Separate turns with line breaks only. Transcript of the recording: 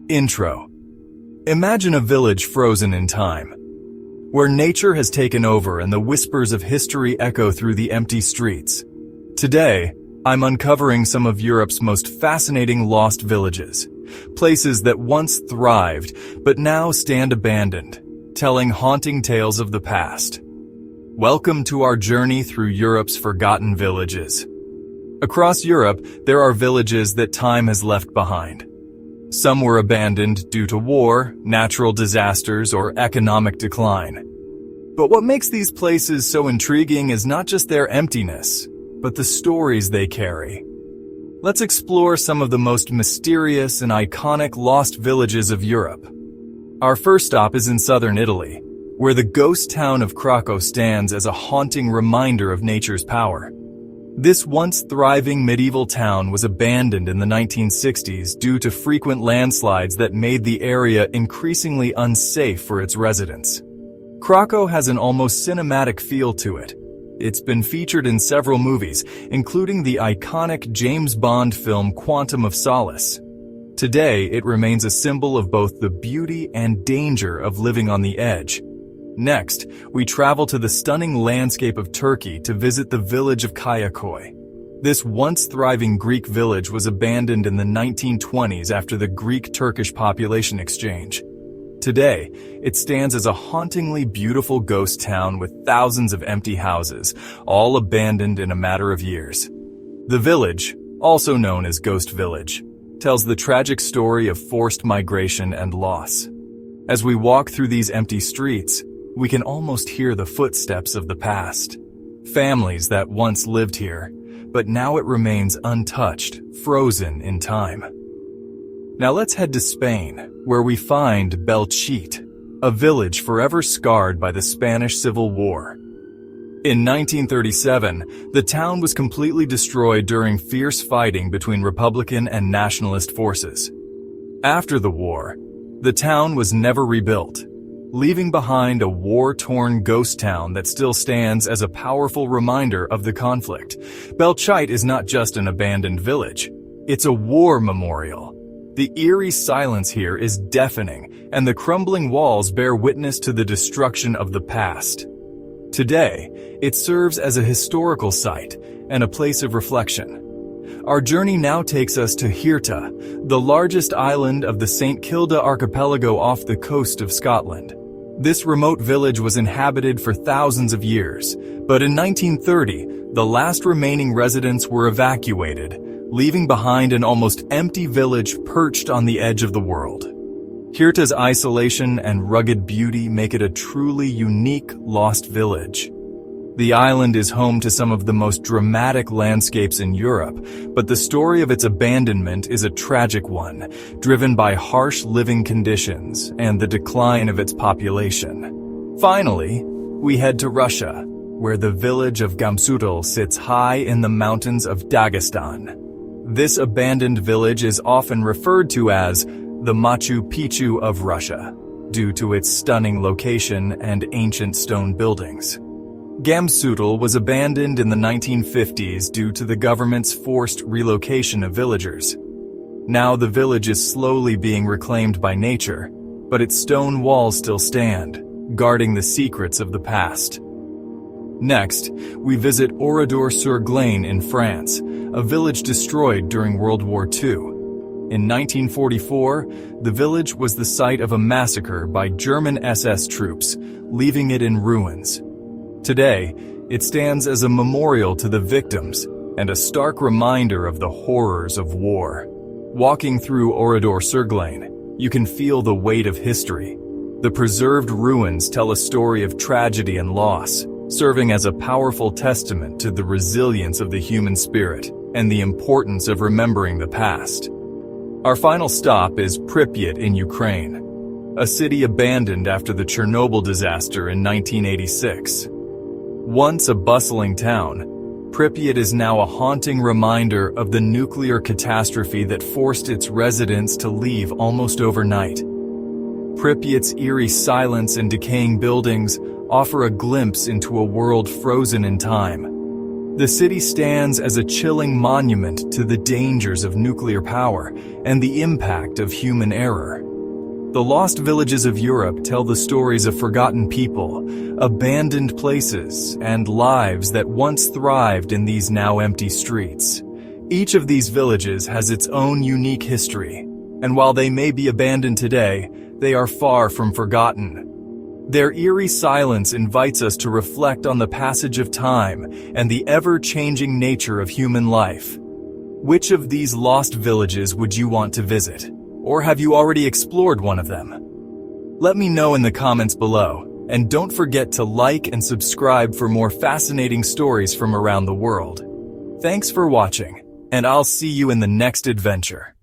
Intro. Imagine a village frozen in time, where nature has taken over and the whispers of history echo through the empty streets. Today, I'm uncovering some of Europe's most fascinating lost villages, places that once thrived but now stand abandoned, telling haunting tales of the past. Welcome to our journey through Europe's forgotten villages. Across Europe, there are villages that time has left behind. Some were abandoned due to war, natural disasters, or economic decline. But what makes these places so intriguing is not just their emptiness, but the stories they carry. Let's explore some of the most mysterious and iconic lost villages of Europe. Our first stop is in southern Italy, where the ghost town of Krakow stands as a haunting reminder of nature's power. This once thriving medieval town was abandoned in the 1960s due to frequent landslides that made the area increasingly unsafe for its residents. Krakow has an almost cinematic feel to it. It's been featured in several movies, including the iconic James Bond film Quantum of Solace. Today, it remains a symbol of both the beauty and danger of living on the edge. Next, we travel to the stunning landscape of Turkey to visit the village of Kayaköy. This once thriving Greek village was abandoned in the 1920s after the Greek-Turkish population exchange. Today, it stands as a hauntingly beautiful ghost town with thousands of empty houses, all abandoned in a matter of years. The village, also known as Ghost Village, tells the tragic story of forced migration and loss. As we walk through these empty streets, we can almost hear the footsteps of the past. Families that once lived here, but now it remains untouched, frozen in time. Now let's head to Spain, where we find Belchite, a village forever scarred by the Spanish Civil War. In 1937, the town was completely destroyed during fierce fighting between Republican and nationalist forces. After the war, the town was never rebuilt, leaving behind a war-torn ghost town that still stands as a powerful reminder of the conflict. Belchite is not just an abandoned village, it's a war memorial. The eerie silence here is deafening, and the crumbling walls bear witness to the destruction of the past. Today, it serves as a historical site and a place of reflection. Our journey now takes us to Hirta, the largest island of the St. Kilda archipelago off the coast of Scotland. This remote village was inhabited for thousands of years, but in 1930, the last remaining residents were evacuated, leaving behind an almost empty village perched on the edge of the world. Hirta's isolation and rugged beauty make it a truly unique lost village. The island is home to some of the most dramatic landscapes in Europe, but the story of its abandonment is a tragic one, driven by harsh living conditions and the decline of its population. Finally, we head to Russia, where the village of Gamsutul sits high in the mountains of Dagestan. This abandoned village is often referred to as the Machu Picchu of Russia, due to its stunning location and ancient stone buildings. Gamsutul was abandoned in the 1950s due to the government's forced relocation of villagers. Now the village is slowly being reclaimed by nature, but its stone walls still stand, guarding the secrets of the past. Next, we visit Oradour-sur-Glane in France, a village destroyed during World War II. In 1944, the village was the site of a massacre by German SS troops, leaving it in ruins. Today, it stands as a memorial to the victims and a stark reminder of the horrors of war. Walking through Oradour-sur-Glane, you can feel the weight of history. The preserved ruins tell a story of tragedy and loss, serving as a powerful testament to the resilience of the human spirit and the importance of remembering the past. Our final stop is Pripyat in Ukraine, a city abandoned after the Chernobyl disaster in 1986. Once a bustling town, Pripyat is now a haunting reminder of the nuclear catastrophe that forced its residents to leave almost overnight. Pripyat's eerie silence and decaying buildings offer a glimpse into a world frozen in time. The city stands as a chilling monument to the dangers of nuclear power and the impact of human error. The lost villages of Europe tell the stories of forgotten people, abandoned places, and lives that once thrived in these now empty streets. Each of these villages has its own unique history, and while they may be abandoned today, they are far from forgotten. Their eerie silence invites us to reflect on the passage of time and the ever-changing nature of human life. Which of these lost villages would you want to visit? Or have you already explored one of them? Let me know in the comments below, and don't forget to like and subscribe for more fascinating stories from around the world. Thanks for watching, and I'll see you in the next adventure.